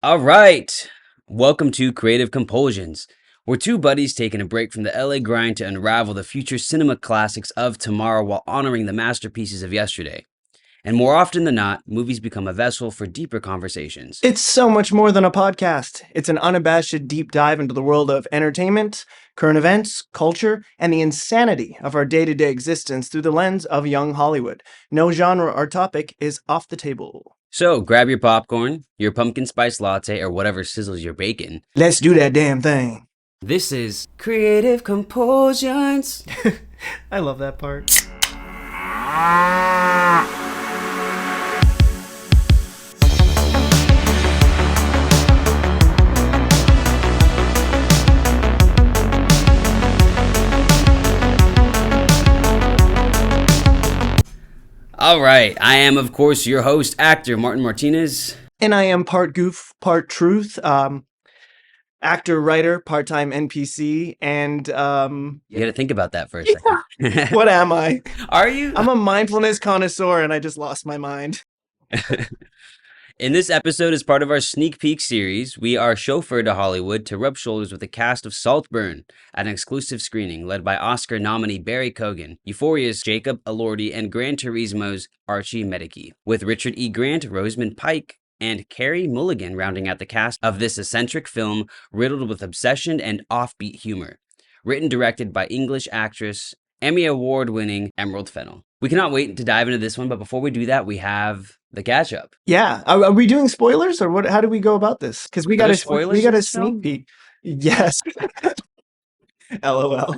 All right. Welcome to Creative Compulsions. We're two buddies taking a break from the LA grind to unravel the future cinema classics of tomorrow while honoring the masterpieces of yesterday. And more often than not, movies become a vessel for deeper conversations. It's so much more than a podcast. It's an unabashed deep dive into the world of entertainment, current events, culture, and the insanity of our day-to-day existence through the lens of young Hollywood. No genre or topic is off the table. So grab your popcorn, your pumpkin spice latte, or whatever sizzles your bacon. Let's do that damn thing. This is Creative Compulsions. I love that part. All right. I am, of course, your host, actor Martin Martinez. And I am part goof, part truth. Actor, writer, part-time NPC, and You got to think about that for a second. what am I? Are you? I'm a mindfulness connoisseur, and I just lost my mind. In this episode, as part of our sneak peek series, we are chauffeured to Hollywood to rub shoulders with the cast of Saltburn at an exclusive screening led by Oscar nominee Barry Keoghan, Euphoria's Jacob Elordi, and Gran Turismo's Archie Madekwe, with Richard E. Grant, Rosamund Pike, and Carey Mulligan rounding out the cast of this eccentric film riddled with obsession and offbeat humor. Written and directed by English actress, Emmy Award-winning Emerald Fennell. We cannot wait to dive into this one, but before we do that, we have the catch-up. Yeah. Are we doing spoilers or what? How do we go about this? Because we got there a spoilers we got in a this film? sneak peek. Yes. LOL.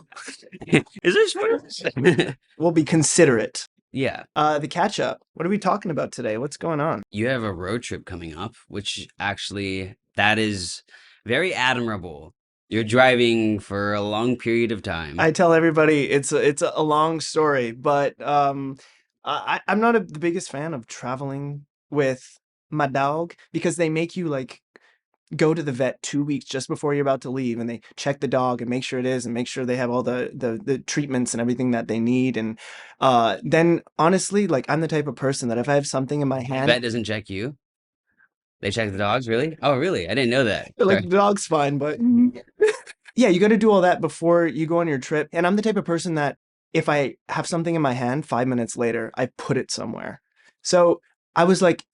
Is there spoilers? We'll be considerate. Yeah. The catch up. What are we talking about today? What's going on? You have a road trip coming up, which actually, that is very admirable. You're driving for a long period of time. I tell everybody it's a long story, but I'm not the biggest fan of traveling with my dog because they make you like go to the vet 2 weeks just before you're about to leave, and they check the dog and make sure it is, and make sure they have all the treatments and everything that they need. And then honestly, like I'm the type of person that if I have something in my hand, Vet doesn't check you? They check the dogs, really? Oh, really? I didn't know that. like Sorry. the dog's fine, but yeah, you got to do all that before you go on your trip. And I'm the type of person that if I have something in my hand, 5 minutes later, I put it somewhere. So I was like,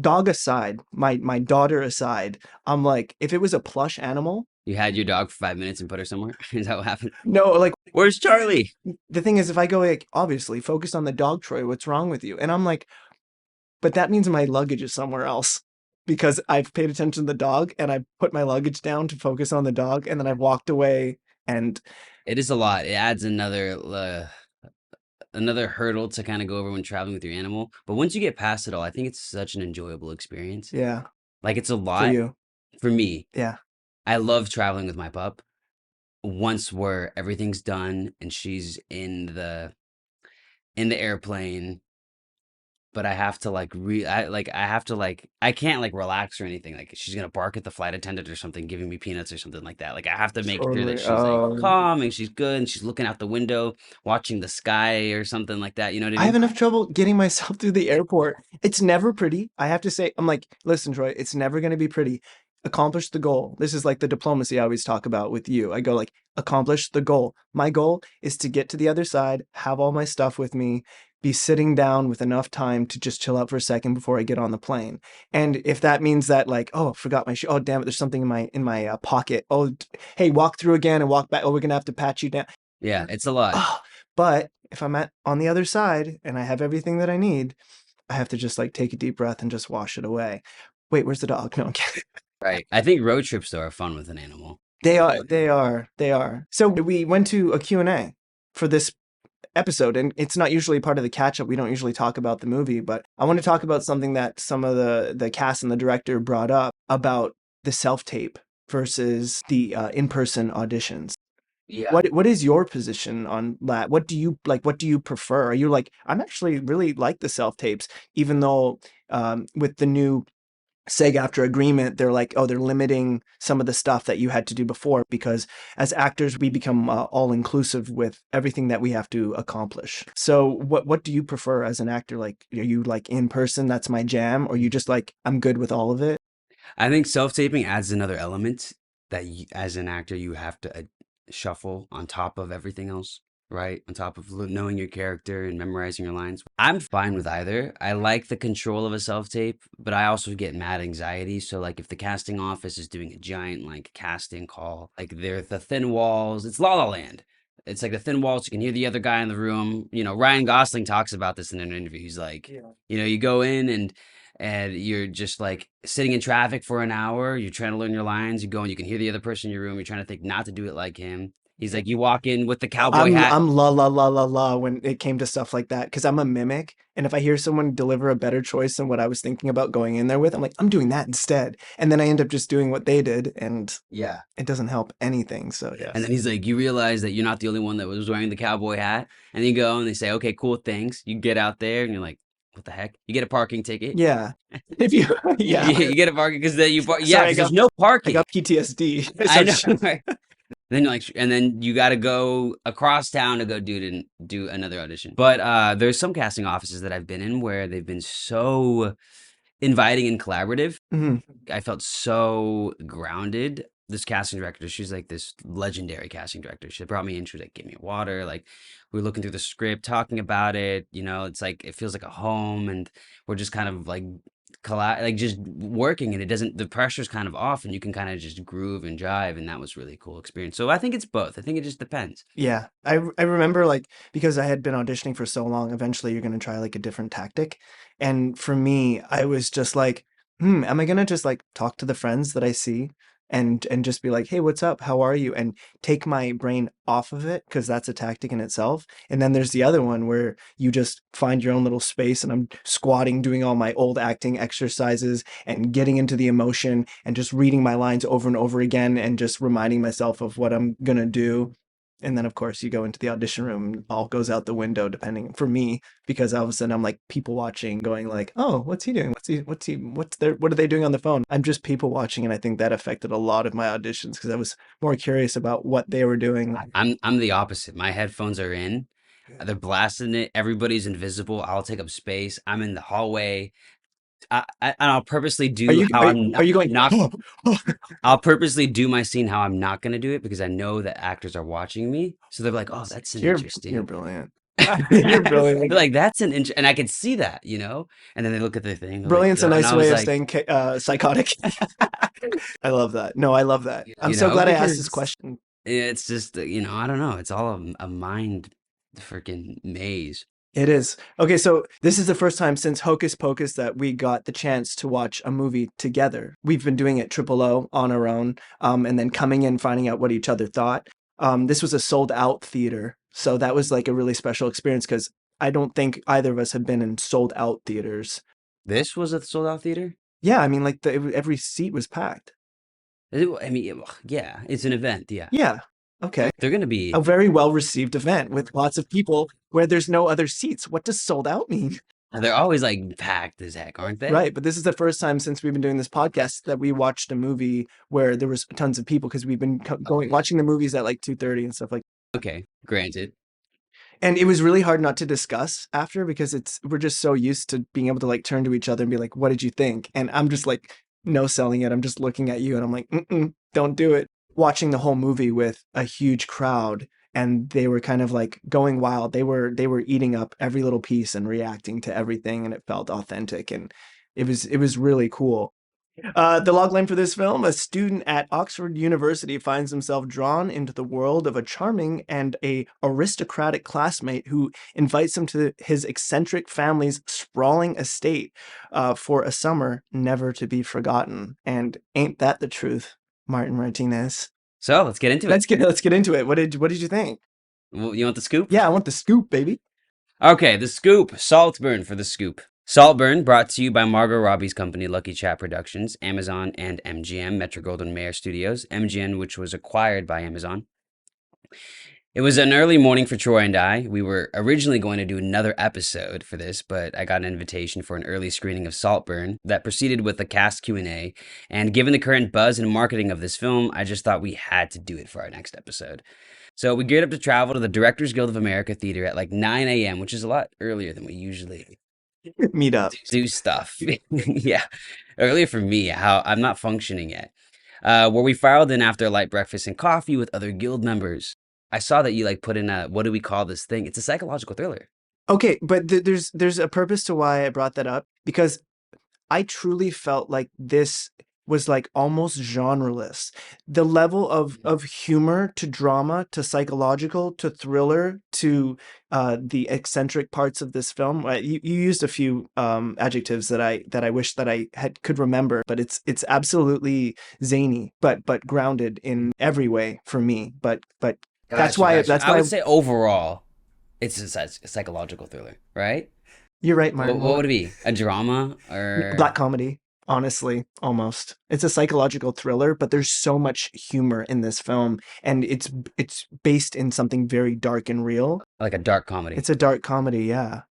dog aside, my daughter aside, I'm like, if it was a plush animal, You had your dog for 5 minutes and put her somewhere? Is that what happened? no, like Where's Charlie? the thing is, if I go like, obviously focus on the dog, Troy, what's wrong with you? And I'm like, but that means my luggage is somewhere else because I've paid attention to the dog and I put my luggage down to focus on the dog, and then I've walked away. And It is a lot. It adds another hurdle to kind of go over when traveling with your animal. But once you get past it all, I think it's such an enjoyable experience. yeah, Like it's a for lot you, for me. yeah. I love traveling with my pup. Once where everything's done and she's in the airplane, but I have to I can't like relax or anything. Like she's gonna bark at the flight attendant or something, giving me peanuts or something like that. Like I have to make sure Totally. that she's like calm and she's good and she's looking out the window, watching the sky or something like that. You know what I I have mean? enough trouble getting myself through the airport. It's never pretty. I have to say, I'm like, listen, Troy, it's never going to be pretty. Accomplish the goal. This is like the diplomacy I always talk about with you. I go like, accomplish the goal. My goal is to get to the other side, have all my stuff with me, be sitting down with enough time to just chill out for a second before I get on the plane. And if that means that like, oh, forgot my shoe. Oh, damn it, there's something in my pocket. Oh, hey, walk through again and walk back. Oh, we're gonna have to pat you down. Yeah, it's a lot. Oh, but if I'm on the other side and I have everything that I need, I have to just like take a deep breath and just wash it away. Wait, where's the dog? No, I'm kidding. Right. I think road trips though are fun with an animal. They are. So we went to a Q&A for this episode, and it's not usually part of the catch-up. We don't usually talk about the movie, but I want to talk about something that some of the cast and the director brought up about the self-tape versus the in-person auditions. Yeah. What is your position on that? What do you like? What do you prefer? Are you like, I'm actually really like the self-tapes, even though with the new SAG-AFTRA agreement, they're like, oh, they're limiting some of the stuff that you had to do before, because as actors, we become all-inclusive with everything that we have to accomplish. So what do you prefer as an actor? Like, are you like in person, that's my jam, or you just like, I'm good with all of it? I think self-taping adds another element that as an actor you have to shuffle on top of everything else, right? On top of knowing your character and memorizing your lines. I'm fine with either. I like the control of a self-tape, but I also get mad anxiety. So like if the casting office is doing a giant like casting call, like they're the thin walls, it's La La Land. It's like the thin walls. You can hear the other guy in the room. Ryan Gosling talks about this in an interview. He's like, Yeah. you go in and you're just like sitting in traffic for an hour. You're trying to learn your lines. You go and you can hear the other person in your room. You're trying to think not to do it like him. He's Yeah. like, you walk in with the cowboy I'm hat. I'm la la la la la when it came to stuff like that because I'm a mimic, and if I hear someone deliver a better choice than what I was thinking about going in there with, I'm like, I'm doing that instead, and then I end up just doing what they did, and Yeah. it doesn't help anything. So yeah, And then he's like, you realize that you're not the only one that was wearing the cowboy hat. And then you go and they say, okay, cool, thanks. You get out there and you're like, what the heck? You get a parking ticket. yeah. If you yeah, You get a parking because then yeah, sorry, because there's no I parking. got PTSD. I So know. Right? Then you're like, and then you got to go across town to go do another audition. But there's some casting offices that I've been in where they've been so inviting and collaborative. mhm. I felt so grounded. This casting director, she's like this legendary casting director. She brought me in, she was like, give me water. Like we were looking through the script, talking about it. It's like it feels like a home, and we're just kind of like like just working, and the pressure's kind of off, and you can kind of just groove and jive, and that was really cool experience. So I think it's both. I think it just depends. Yeah, I remember like because I had been auditioning for so long, eventually you're gonna try like a different tactic. And for me, I was just like, am I gonna just like talk to the friends that I see and just be like, hey, what's up? How are you? And take my brain off of it because that's a tactic in itself. And then there's the other one where you just find your own little space and I'm squatting, doing all my old acting exercises and getting into the emotion and just reading my lines over and over again and just reminding myself of what I'm gonna do. And then, of course, you go into the audition room, all goes out the window, depending for me, because all of a sudden I'm like people watching, going like, oh, what's he doing? What are they doing on the phone? I'm just people watching. And I think that affected a lot of my auditions because I was more curious about what they were doing. I'm the opposite. My headphones are in. They're blasting it. Everybody's invisible. I'll take up space. I'm in the hallway. And I'll purposely Are do you, how are, I'm are you going, not. oh, oh. I'll purposely do my scene how I'm not going to do it because I know that actors are watching me. So they're like, "Oh, that's an You're interesting." brilliant. You're They're brilliant. like, "That's an and I can see that, And then they look at the thing, they're like, Brilliant's a and nice I way was of like, staying psychotic. I love that. No, I love that. I'm so glad I asked this because question. it's just, I don't know. It's all a mind freaking maze. It is. Okay, so this is the first time since Hocus Pocus that we got the chance to watch a movie together. We've been doing it triple O on our own, and then coming in, finding out what each other thought. This was a sold out theater, so that was like a really special experience because I don't think either of us have been in sold out theaters. This was a sold out theater. Yeah, I mean, like every seat was packed. I mean, yeah, it's an event. Yeah, Yeah. Okay. they're gonna be. A very well received event with lots of people where there's no other seats. What does sold out mean? They're always like packed as heck, aren't they? Right, but this is the first time since we've been doing this podcast that we watched a movie where there was tons of people because we've been going watching the movies at like 2:30 and stuff like. Okay, granted. And it was really hard not to discuss after because we're just so used to being able to like turn to each other and be like, "What did you think?" And I'm just like no selling it. I'm just looking at you and I'm like, "Don't do it." Watching the whole movie with a huge crowd and they were kind of like going wild. They were eating up every little piece and reacting to everything and it felt authentic and it was really cool. The logline for this film: a student at Oxford University finds himself drawn into the world of a charming and a aristocratic classmate who invites him to his eccentric family's sprawling estate for a summer never to be forgotten. And ain't that the truth, Martin Martinez? So let's get into it. Let's get into it. What did you think? Well, you want the scoop? Yeah, I want the scoop, baby. Okay, the scoop. Saltburn for the scoop. Saltburn, brought to you by Margot Robbie's company, Lucky Chat Productions, Amazon, and MGM, Metro Goldwyn Mayer Studios, MGM, which was acquired by Amazon. It was an early morning for Troy and I. We were originally going to do another episode for this, but I got an invitation for an early screening of Saltburn that proceeded with a cast Q&A. And given the current buzz and marketing of this film, I just thought we had to do it for our next episode. So we geared up to travel to the Directors Guild of America Theater at like 9 a.m., which is a lot earlier than we usually Meet up. do stuff. Yeah. Earlier for me, how I'm not functioning yet. Where we filed in after a light breakfast and coffee with other guild members. I saw that you like put in a what do we call this thing? It's a psychological thriller. Okay, but there's a purpose to why I brought that up because I truly felt like this was like almost genreless. The level of humor to drama to psychological to thriller to the eccentric parts of this film. You used a few adjectives that I wish that I had could remember, but it's absolutely zany, but grounded in every way for me. But Got you, got you. I would say overall, it's a psychological thriller, right? you're right, What, Martin. what would it be? A drama or Black comedy, honestly, almost. It's a psychological thriller, but there's so much humor in this film, and it's based in something very dark and real. like a dark comedy? It's a dark comedy, yeah.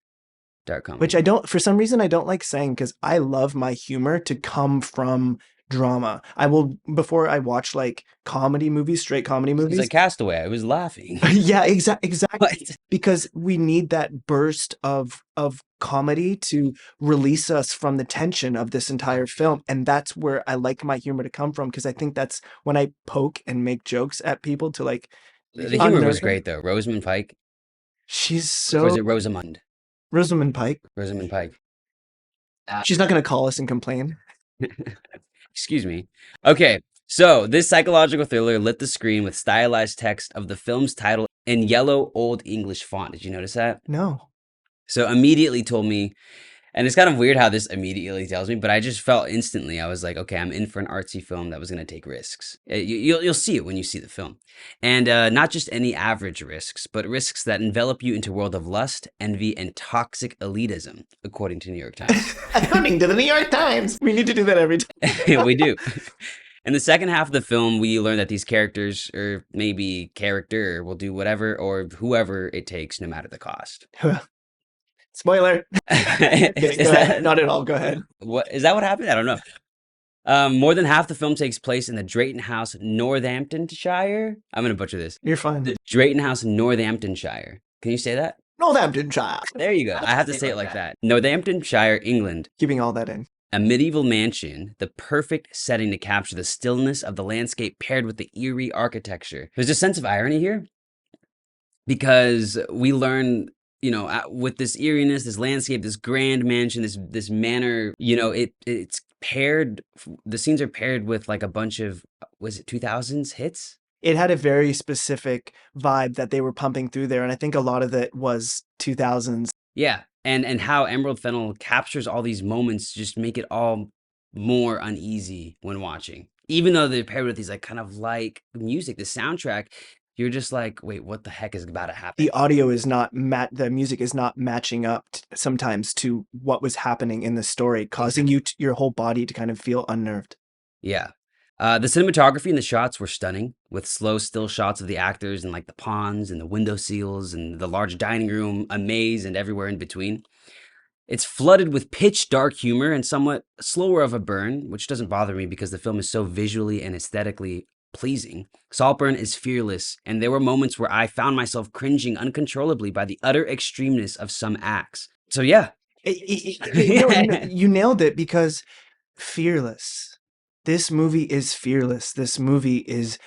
Dark Which comedy. I don't, for some reason, I don't like saying because I love my humor to come from drama. I will, before I watch like comedy movies, straight comedy It's movies. like Castaway. I was laughing. Yeah, exactly. What? Because we need that burst of comedy to release us from the tension of this entire film, and that's where I like my humor to come from because I think that's when I poke and make jokes at people to like The humor was unnerve them. great though. Rosamund Pike, She's or is so it Rosamund? Rosamund Pike. Rosamund Pike. She's not gonna call us and complain. Excuse me. Okay, so this psychological thriller lit the screen with stylized text of the film's title in yellow Old English font. Did you notice that? No. So immediately told me, and it's kind of weird how this immediately tells me, but I just felt instantly, I was like, okay, I'm in for an artsy film that was going to take risks. You'll see it when you see the film. And not just any average risks, but risks that envelop you into a world of lust, envy, and toxic elitism, according to New York Times. According to the New York Times. We need to do that every time. We do. In the second half of the film, we learn that these characters, or maybe character, will do whatever or whoever it takes, no matter the cost. Spoiler. Kidding. Is Go ahead. that Not at all. Go ahead. what is that what happened? I don't know. More than half the film takes place in the Drayton House, Northamptonshire. I'm gonna butcher this. You're fine. The Drayton House, Northamptonshire. Can you say that? Northamptonshire. There you go. I have to say it like that. Northamptonshire, England. Keeping all that in. A medieval mansion, the perfect setting to capture the stillness of the landscape paired with the eerie architecture. There's a sense of irony here because we learn, with this eeriness, this landscape, this grand mansion, this manor, it's paired. The scenes are paired with like a bunch of was it 2000s hits? It had a very specific vibe that they were pumping through there, and I think a lot of it was 2000s. Yeah, and how Emerald Fennell captures all these moments just make it all more uneasy when watching. Even though they're paired with these like kind of like music, the soundtrack, you're just like, wait, what the heck is about to happen? The audio is not the music is not matching up sometimes to what was happening in the story, causing your whole body to kind of feel unnerved. Yeah. The cinematography and the shots were stunning, with slow, still shots of the actors and like the ponds and the window seals and the large dining room, a maze, and everywhere in between. It's flooded with pitch dark humor and somewhat slower of a burn, which doesn't bother me because the film is so visually and aesthetically pleasing. Saltburn is fearless, and there were moments where I found myself cringing uncontrollably by the utter extremeness of some acts. So yeah. You nailed it because fearless. This movie is fearless. This movie is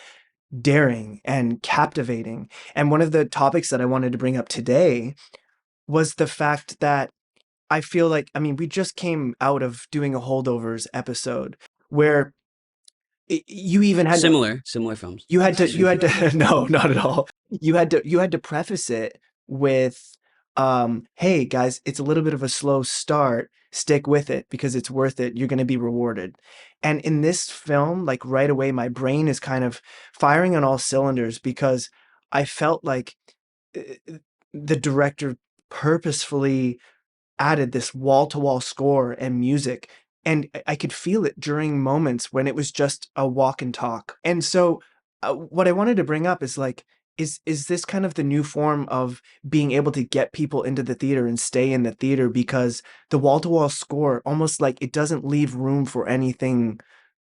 daring and captivating. And one of the topics that I wanted to bring up today was the fact that I feel like, we just came out of doing a holdovers episode where you even had similar films. you had to no, not at all. You had to preface it with hey guys, it's a little bit of a slow start, stick with it because it's worth it, you're going to be rewarded. And in this film, like right away my brain is kind of firing on all cylinders because I felt like the director purposefully added this wall-to-wall score and music, and I could feel it during moments when it was just a walk and talk. And so what I wanted to bring up is like, is this kind of the new form of being able to get people into the theater and stay in the theater because the wall-to-wall score almost like it doesn't leave room for anything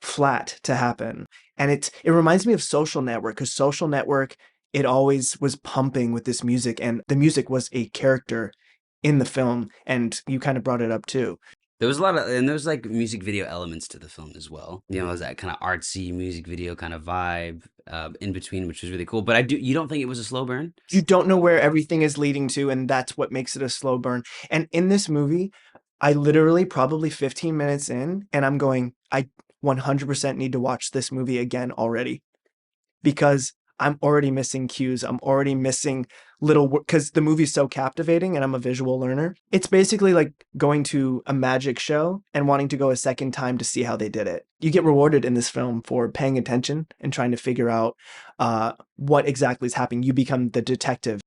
flat to happen. And it reminds me of Social Network, because Social Network, it always was pumping with this music, and the music was a character in the film, and you kind of brought it up too. There was a lot of, and there was like music video elements to the film as well. It was that kind of artsy music video kind of vibe in between, which was really cool. But you don't think it was a slow burn? You don't know where everything is leading to, and that's what makes it a slow burn. And in this movie, I literally probably 15 minutes in, and I'm going, I 100% need to watch this movie again already, because I'm already missing cues. I'm already missing little, because the movie's so captivating and I'm a visual learner. It's basically like going to a magic show and wanting to go a second time to see how they did it. You get rewarded in this film for paying attention and trying to figure out what exactly is happening. You become the detective.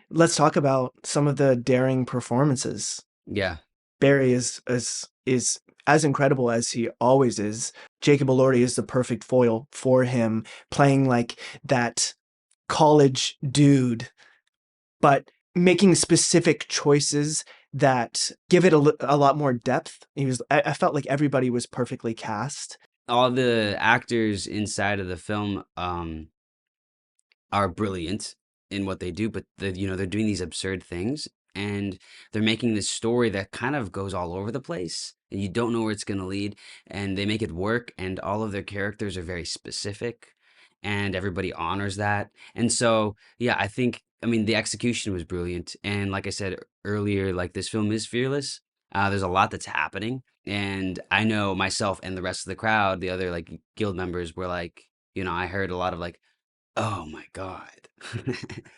Let's talk about some of the daring performances. Yeah. Barry is as incredible as he always is. Jacob Elordi is the perfect foil for him, playing like that college dude, but making specific choices that give it a lot more depth. I felt like everybody was perfectly cast. All the actors inside of the film are brilliant in what they do, but they're doing these absurd things and they're making this story that kind of goes all over the place and you don't know where it's going to lead, and they make it work, and all of their characters are very specific and everybody honors that. And so, yeah, I mean the execution was brilliant, and like I said earlier, like this film is fearless. There's a lot that's happening, and I know myself and the rest of the crowd, the other like guild members were like, I heard a lot of like, "Oh my God."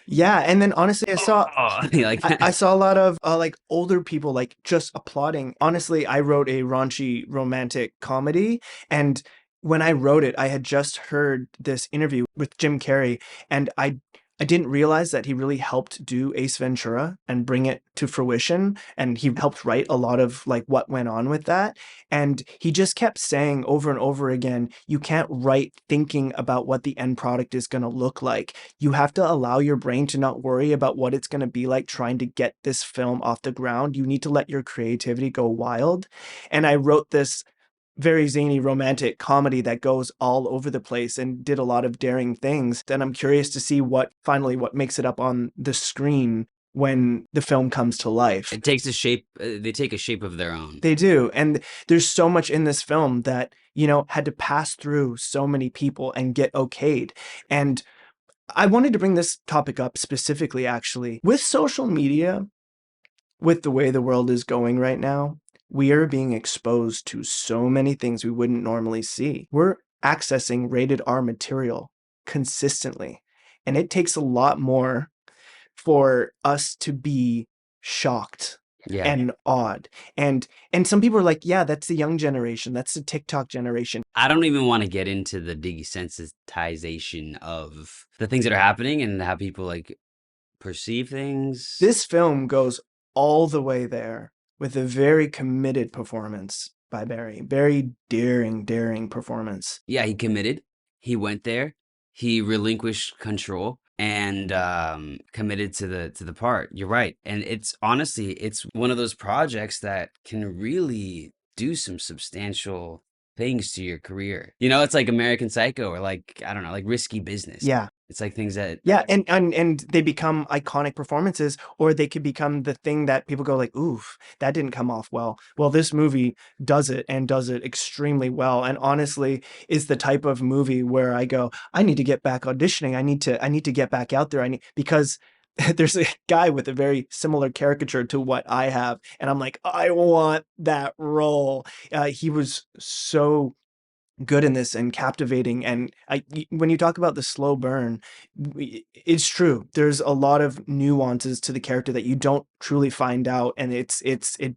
Yeah, and then honestly, Oh, like I saw a lot of like older people like just applauding. Honestly, I wrote a raunchy romantic comedy, and when I wrote it, I had just heard this interview with Jim Carrey, and I didn't realize that he really helped do Ace Ventura and bring it to fruition, and he helped write a lot of like what went on with that. And he just kept saying over and over again, you can't write thinking about what the end product is going to look like. You have to allow your brain to not worry about what it's going to be like trying to get this film off the ground. You need to let your creativity go wild. And I wrote this very zany romantic comedy that goes all over the place and did a lot of daring things. And I'm curious to see what makes it up on the screen when the film comes to life. it takes a shape. They take a shape of their own. They do. And there's so much in this film that, had to pass through so many people and get okayed. And I wanted to bring this topic up specifically, actually. With social media, with the way the world is going right now, we are being exposed to so many things we wouldn't normally see. We're accessing rated R material consistently, and it takes a lot more for us to be shocked Yeah. and awed. And some people are like, yeah, that's the young generation. That's the TikTok generation. I don't even want to get into the desensitization of the things that are happening and how people like perceive things. This film goes all the way there with a very committed performance by Barry. Very daring performance. Yeah, he committed. He went there. He relinquished control and committed to the part. You're right. And it's honestly, it's one of those projects that can really do some substantial things to your career. It's like American Psycho or like, I don't know, like Risky Business. Yeah. It's like things that Yeah, and they become iconic performances, or they could become the thing that people go like, oof, that didn't come off well. Well, this movie does it, and does it extremely well, and honestly is the type of movie where I go, I need to get back auditioning. I need to get back out there. Because there's a guy with a very similar caricature to what I have, and I'm like, I want that role. He was so good in this and captivating. And when you talk about the slow burn, it's true. There's a lot of nuances to the character that you don't truly find out, and it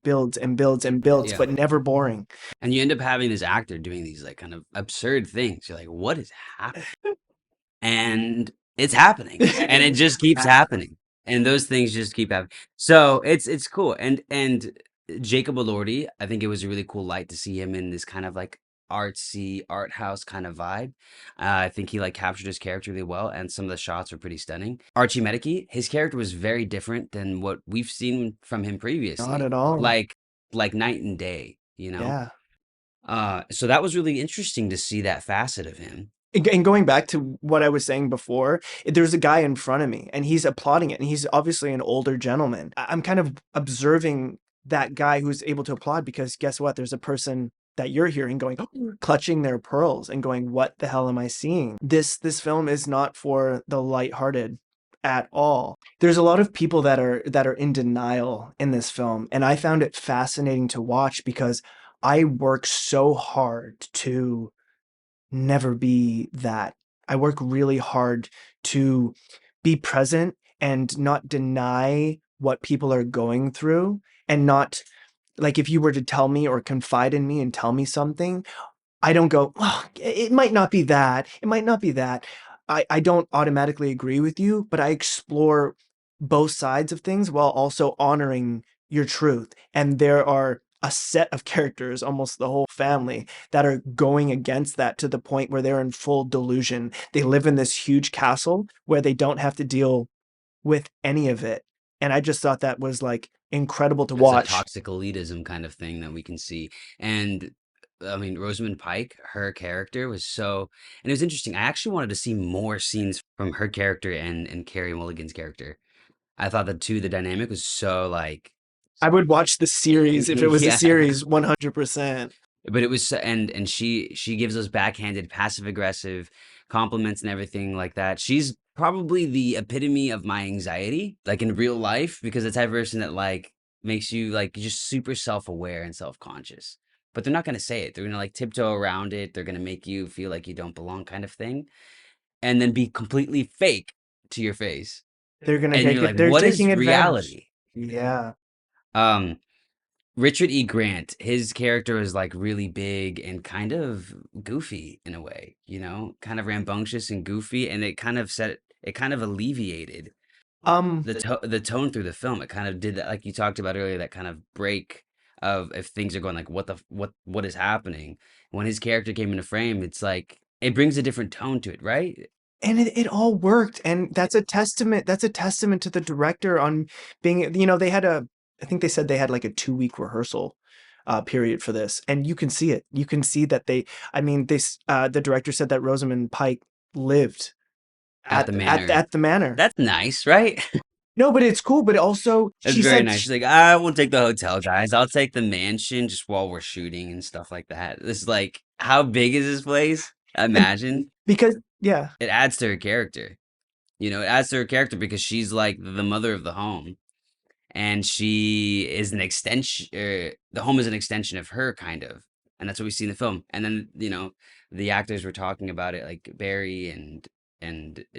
builds and builds and builds, yeah. but never boring. And you end up having this actor doing these like kind of absurd things. You're like, what is happening? And it's happening, and it just keeps happening, and those things just keep happening. So it's cool. And Jacob Elordi, I think it was a really cool light to see him in this kind of like artsy art house kind of vibe. I think he like captured his character really well, and some of the shots were pretty stunning. Archie Madekwe, his character was very different than what we've seen from him previously. Not at all. Like night and day. Yeah. So that was really interesting to see that facet of him. And going back to what I was saying before, there's a guy in front of me and he's applauding it, and he's obviously an older gentleman. I'm kind of observing that guy who's able to applaud, because guess what? There's a person that you're hearing going, clutching their pearls and going, what the hell am I seeing? This film is not for the lighthearted at all. There's a lot of people that are in denial in this film, and I found it fascinating to watch because I work so hard to never be that. I work really hard to be present and not deny what people are going through, and not, like, if you were to tell me or confide in me and tell me something, I don't go, well, it might not be that. It might not be that. I don't automatically agree with you, but I explore both sides of things while also honoring your truth. And there are a set of characters, almost the whole family, that are going against that to the point where they're in full delusion. They live in this huge castle where they don't have to deal with any of it. And I just thought that was like incredible to It's a watch. toxic elitism kind of thing that we can see. And I mean, Rosamund Pike, her character was so, and it was interesting. I actually wanted to see more scenes from her character and Carey Mulligan's character. I thought the dynamic was so like, I would watch the series if it was a yeah. series 100%. But it was and she gives us backhanded passive aggressive compliments and everything like that. She's probably the epitome of my anxiety, like in real life, because the type of person that like makes you like just super self-aware and self-conscious. But they're not gonna say it. They're gonna like tiptoe around it. They're gonna make you feel like you don't belong kind of thing. And then be completely fake to your face. They're gonna And take you're it. like, They're what taking is advantage. reality? Yeah. Um Richard E. Grant, his character is like really big and kind of goofy in a way, kind of rambunctious and goofy, and it kind of alleviated Um, the tone through the film. It kind of did that, like you talked about earlier, that kind of break of if things are going like what is happening. When his character came into frame, it's like it brings a different tone to it, right? and it all worked, and that's a testament to the director on being, they had I think they said they had like a 2-week rehearsal period for this, and you can see it. You can see that I mean, the director said that Rosamund Pike lived At the manor. at the manor. That's nice, right? No, but it's cool. But also, That's she very said, nice. She's like, I won't take the hotel, guys. I'll take the mansion just while we're shooting and stuff like that. This is like, how big is this place? and Imagine. because, yeah, It adds to her character. It adds to her character because she's like the mother of the home, and she is an extension. The home is an extension of her, kind of, and that's what we see in the film. And then the actors were talking about it, like Barry and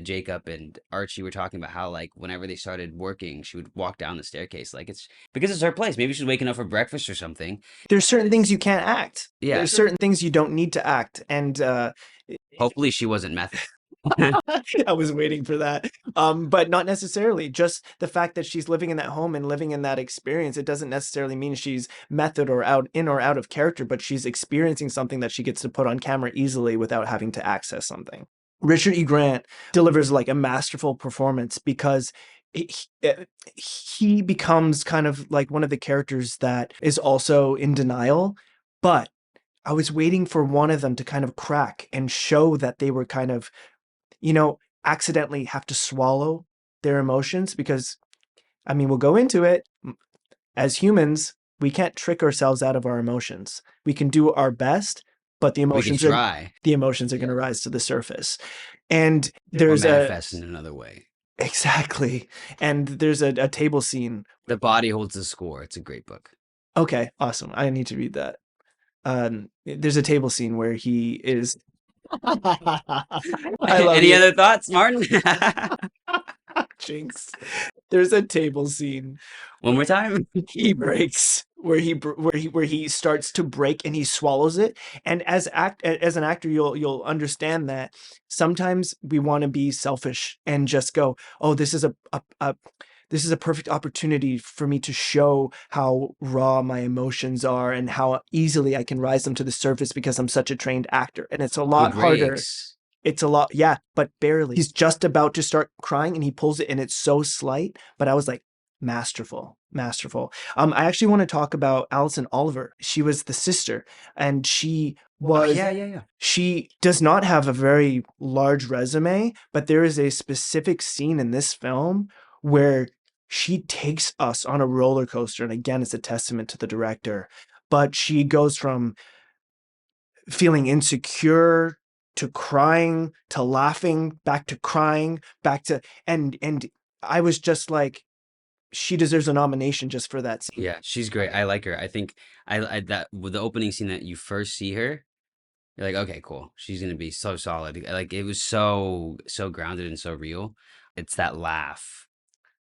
Jacob and Archie were talking about how like whenever they started working, she would walk down the staircase like it's because it's her place. Maybe she's waking up for breakfast or something. there's certain things you can't act. Yeah. There's certain things you don't need to act, and Hopefully she wasn't method. I was waiting for that. But not necessarily. Just the fact that she's living in that home and living in that experience, it doesn't necessarily mean she's method or out of character, but she's experiencing something that she gets to put on camera easily without having to access something. Richard E. Grant delivers like a masterful performance because he, he becomes kind of like one of the characters that is also in denial, but I was waiting for one of them to kind of crack and show that they were kind of, accidentally have to swallow their emotions, because, I mean, we'll go into it. As humans, we can't trick ourselves out of our emotions. We can do our best, but We can try, the emotions are going to rise to the surface. And or there's a manifest in another way. exactly. And there's a table scene. The Body Holds the Score. It's a great book. Okay, awesome. I need to read that. There's a table scene where he is I love Any you. other thoughts, Martin? Jinx. There's a table scene One more time. he breaks, where he starts to break and he swallows it. And as an actor, you'll understand that sometimes we want to be selfish and just go, oh, this is a perfect opportunity for me to show how raw my emotions are and how easily I can rise them to the surface because I'm such a trained actor. And it's a He lot harder. breaks. It's a lot, yeah, but barely. He's just about to start crying and he pulls it, and it's so slight, but I was like, masterful, masterful. I actually want to talk about Alison Oliver. She was the sister, and she was. Yeah. She does not have a very large resume, but there is a specific scene in this film where she takes us on a roller coaster. And again, it's a testament to the director. But she goes from feeling insecure to crying to laughing, back to crying, back to and I was just like, she deserves a nomination just for that scene. Yeah, she's great. I like her. I think I that with the opening scene that you first see her, you're like, okay, cool. She's gonna be so solid. Like it was so grounded and so real. It's that laugh,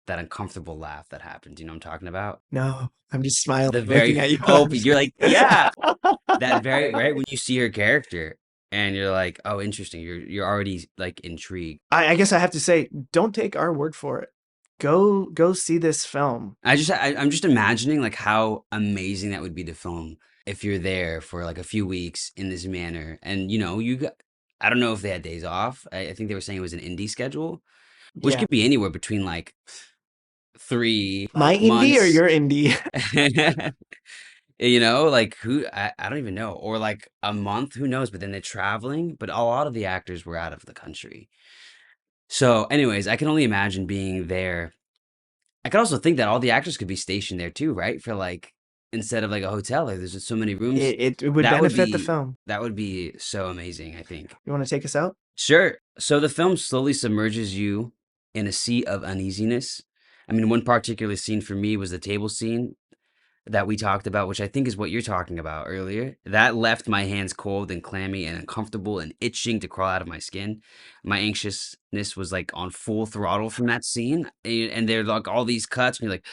that uncomfortable laugh that happens. You know what I'm talking about? No, I'm just smiling, The looking very at you. open. You're like, yeah, that very right when you see her character, and you're like, oh, interesting. You're already like intrigued. I guess I have to say, don't take our word for it. Go see this film. I'm just imagining like how amazing that would be to film if you're there for like a few weeks in this manner, and you got. I don't know if they had days off. I think they were saying it was an indie schedule, which Yeah. could be anywhere between like 3 My indie or months. your indie? Like who I don't even know, or like a month, who knows? But then they're traveling, but a lot of the actors were out of the country. So, anyways, I can only imagine being there. I could also think that all the actors could be stationed there too, right? For like instead of like a hotel, like there's just so many rooms. It would That would benefit the be film. that would be so amazing, I think. You want to take us out? Sure. So the film slowly submerges you in a sea of uneasiness. I mean, one particular scene for me was the table scene that we talked about, which I think is what you're talking about earlier. That left my hands cold and clammy and uncomfortable and itching to crawl out of my skin. My anxiousness was like on full throttle from that scene. And there are like all these cuts, and you're like,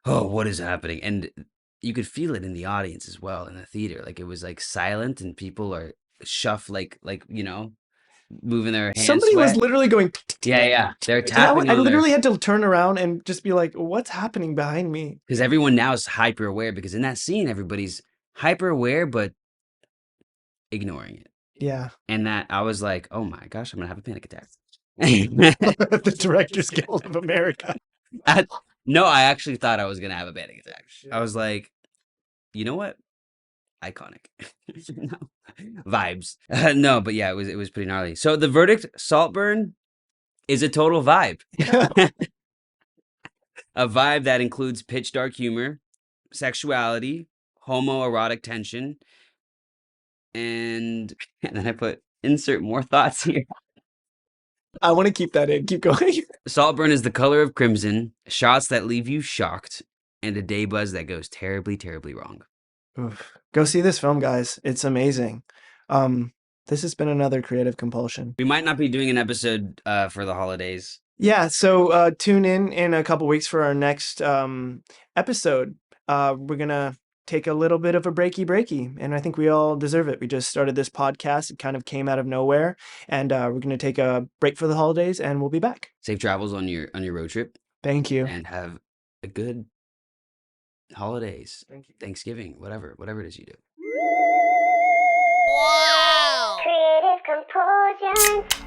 oh, what is happening? And you could feel it in the audience as well in the theater. Like it was like silent and people are like moving their hands Somebody was sweat. literally going. Yeah. They're So tapping I on their literally had to turn around and just be like, "What's happening behind me?" because everyone now is hyper aware because in that scene everybody's hyper aware but ignoring it. Yeah, And that I was like, oh my gosh, I'm gonna have a panic attack. the Directors Guild of America. No, I actually thought I was gonna have a panic attack. I was like, you know what? Iconic. No. Vibes. No, but yeah, it was pretty gnarly. So the verdict, Saltburn, is a total vibe. A vibe that includes pitch dark humor, sexuality, homoerotic tension, and then I put insert more thoughts here. I want to keep that in. Keep going. Saltburn is the color of crimson, shots that leave you shocked, and a day buzz that goes terribly, terribly wrong. Oof. Go see this film, guys. It's amazing. This has been another Creative Compulsion. We might not be doing an episode for the holidays. Yeah, so tune in a couple weeks for our next episode. We're gonna take a little bit of a breaky, and I think we all deserve it. We just started this podcast; it kind of came out of nowhere, and we're gonna take a break for the holidays, and we'll be back. Safe travels on your road trip, Thank you. and have a good holidays, Thank you. Thanksgiving, whatever it is you do. Wow! Creative Compulsions.